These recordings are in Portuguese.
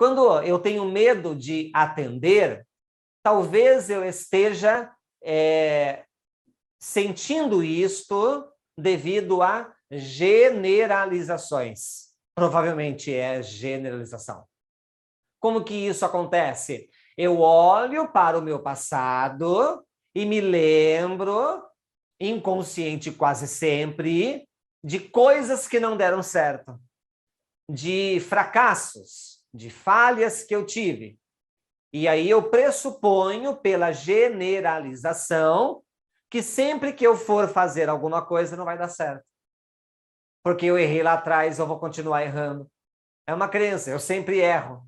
Quando eu tenho medo de atender, talvez eu esteja sentindo isto devido a generalizações. Provavelmente é generalização. Como que isso acontece? Eu olho para o meu passado e me lembro, inconsciente quase sempre, de coisas que não deram certo, de fracassos, de falhas que eu tive. E aí eu pressuponho, pela generalização, que sempre que eu for fazer alguma coisa não vai dar certo. Porque eu errei lá atrás, eu vou continuar errando. É uma crença, eu sempre erro,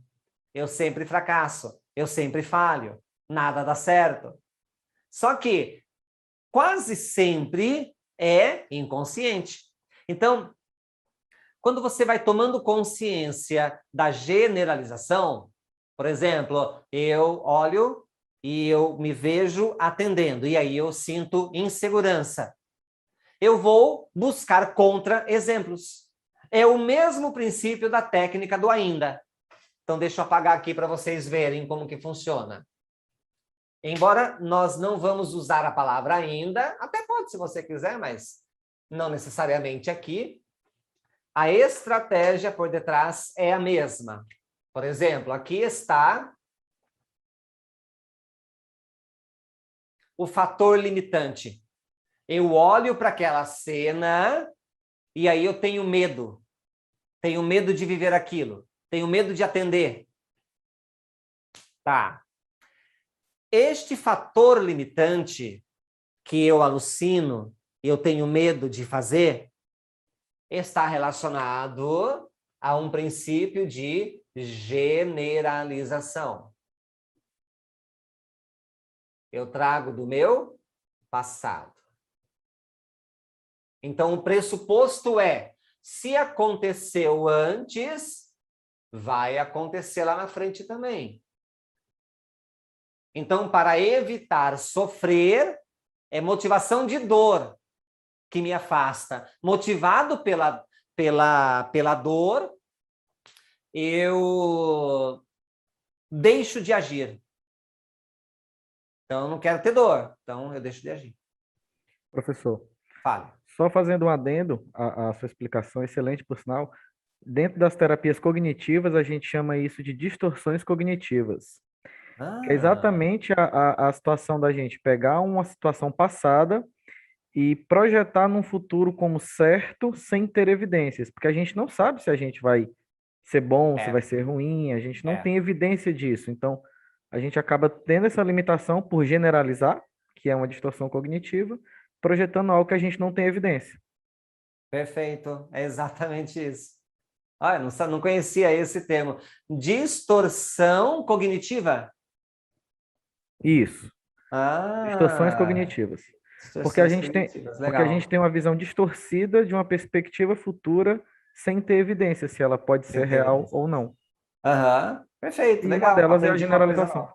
eu sempre fracasso, eu sempre falho, nada dá certo. Só que quase sempre é inconsciente. Então, quando você vai tomando consciência da generalização, por exemplo, eu olho e eu me vejo atendendo, e aí eu sinto insegurança. Eu vou buscar contra-exemplos. É o mesmo princípio da técnica do ainda. Então, deixa eu apagar aqui para vocês verem como que funciona. Embora nós não vamos usar a palavra ainda, até pode se você quiser, mas não necessariamente aqui, a estratégia por detrás é a mesma. Por exemplo, aqui está o fator limitante. Eu olho para aquela cena e aí eu tenho medo. Tenho medo de viver aquilo. Tenho medo de atender. Tá. Este fator limitante que eu alucino e eu tenho medo de fazer está relacionado a um princípio de generalização. Eu trago do meu passado. Então, o pressuposto é, se aconteceu antes, vai acontecer lá na frente também. Então, para evitar sofrer, é motivação de dor que me afasta. Motivado pela dor, eu deixo de agir. Então, eu não quero ter dor. Então, eu deixo de agir. Professor, Fale. só fazendo um adendo à sua explicação, excelente por sinal, dentro das terapias cognitivas, a gente chama isso de distorções cognitivas. Que é exatamente a situação da gente pegar uma situação passada e projetar num futuro como certo, sem ter evidências, porque a gente não sabe se a gente vai ser bom, se vai ser ruim, a gente não tem evidência disso. Então, a gente acaba tendo essa limitação por generalizar, que é uma distorção cognitiva, projetando algo que a gente não tem evidência. Perfeito, é exatamente isso. Ah, eu não conhecia esse termo. Distorção cognitiva? Isso. Distorções Ah, cognitivas. Porque a distorções gente tem, cognitivas, porque a gente legal. tem uma visão distorcida de uma perspectiva futura sem ter evidência se ela pode ser real ou não. Aham, perfeito, E uma legal. delas é a Aprendi uma coisa generalização.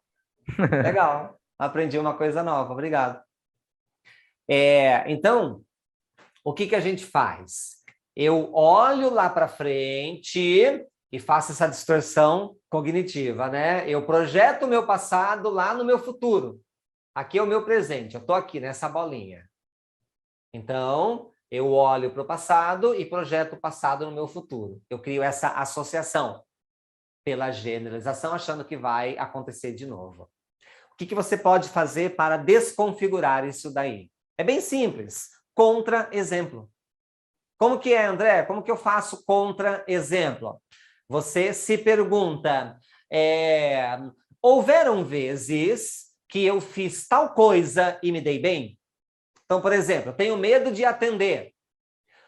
nova. Legal, aprendi uma coisa nova, obrigado. Então, o que a gente faz? Eu olho lá para frente e faço essa distorção cognitiva, né? Eu projeto o meu passado lá no meu futuro. Aqui é o meu presente, eu estou aqui nessa bolinha. Então, eu olho para o passado e projeto o passado no meu futuro. Eu crio essa associação pela generalização, achando que vai acontecer de novo. O que você pode fazer para desconfigurar isso daí? É bem simples. Contra-exemplo. Como que é, André? Como que eu faço contra-exemplo? Você se pergunta, houveram vezes que eu fiz tal coisa e me dei bem? Então, por exemplo, eu tenho medo de atender.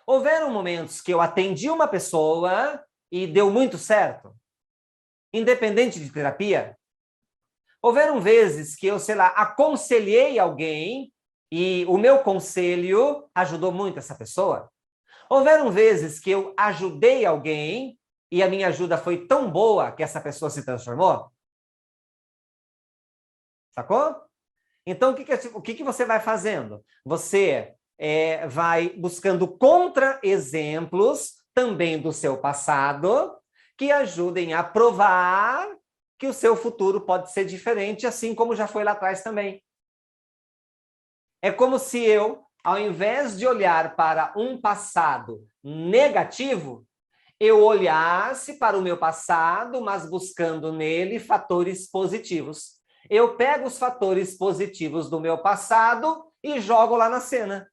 Houveram momentos que eu atendi uma pessoa e deu muito certo? Independente de terapia? Houveram vezes que eu, sei lá, aconselhei alguém e o meu conselho ajudou muito essa pessoa? Houveram vezes que eu ajudei alguém e a minha ajuda foi tão boa que essa pessoa se transformou? Sacou? Então, o que você vai fazendo? Você vai buscando contra-exemplos também do seu passado que ajudem a provar que o seu futuro pode ser diferente, assim como já foi lá atrás também. É como se eu, ao invés de olhar para um passado negativo, eu olhasse para o meu passado, mas buscando nele fatores positivos. Eu pego os fatores positivos do meu passado e jogo lá na cena.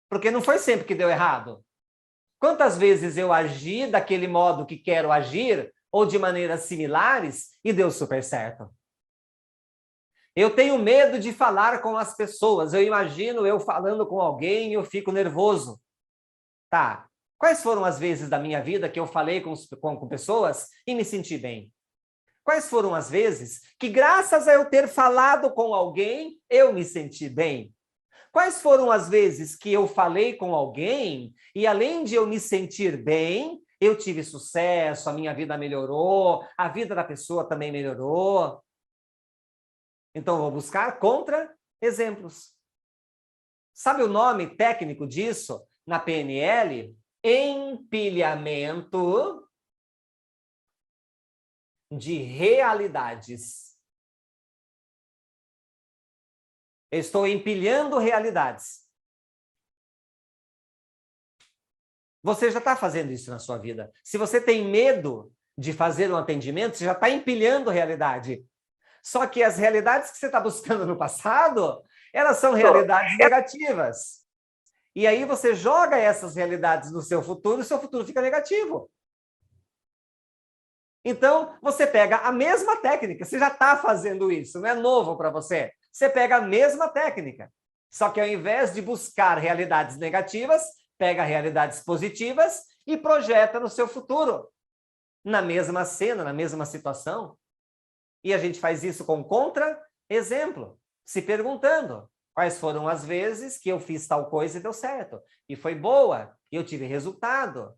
Porque não foi sempre que deu errado. Quantas vezes eu agi daquele modo que quero agir, ou de maneiras similares, e deu super certo? Eu tenho medo de falar com as pessoas. Eu imagino eu falando com alguém e eu fico nervoso. Tá. Quais foram as vezes da minha vida que eu falei com pessoas e me senti bem? Quais foram as vezes que, graças a eu ter falado com alguém, eu me senti bem? Quais foram as vezes que eu falei com alguém e, além de eu me sentir bem, eu tive sucesso, a minha vida melhorou, a vida da pessoa também melhorou? Então, eu vou buscar contra-exemplos. Sabe o nome técnico disso na PNL? Empilhamento de realidades. Eu estou empilhando realidades. Você já está fazendo isso na sua vida. Se você tem medo de fazer um atendimento, você já está empilhando realidade. Só que as realidades que você está buscando no passado, elas são realidades negativas. E aí você joga essas realidades no seu futuro e o seu futuro fica negativo. Então, você pega a mesma técnica, você já está fazendo isso, não é novo para você. Você pega a mesma técnica, só que ao invés de buscar realidades negativas, pega realidades positivas e projeta no seu futuro, na mesma cena, na mesma situação. E a gente faz isso com contra-exemplo, se perguntando quais foram as vezes que eu fiz tal coisa e deu certo, e foi boa, e eu tive resultado.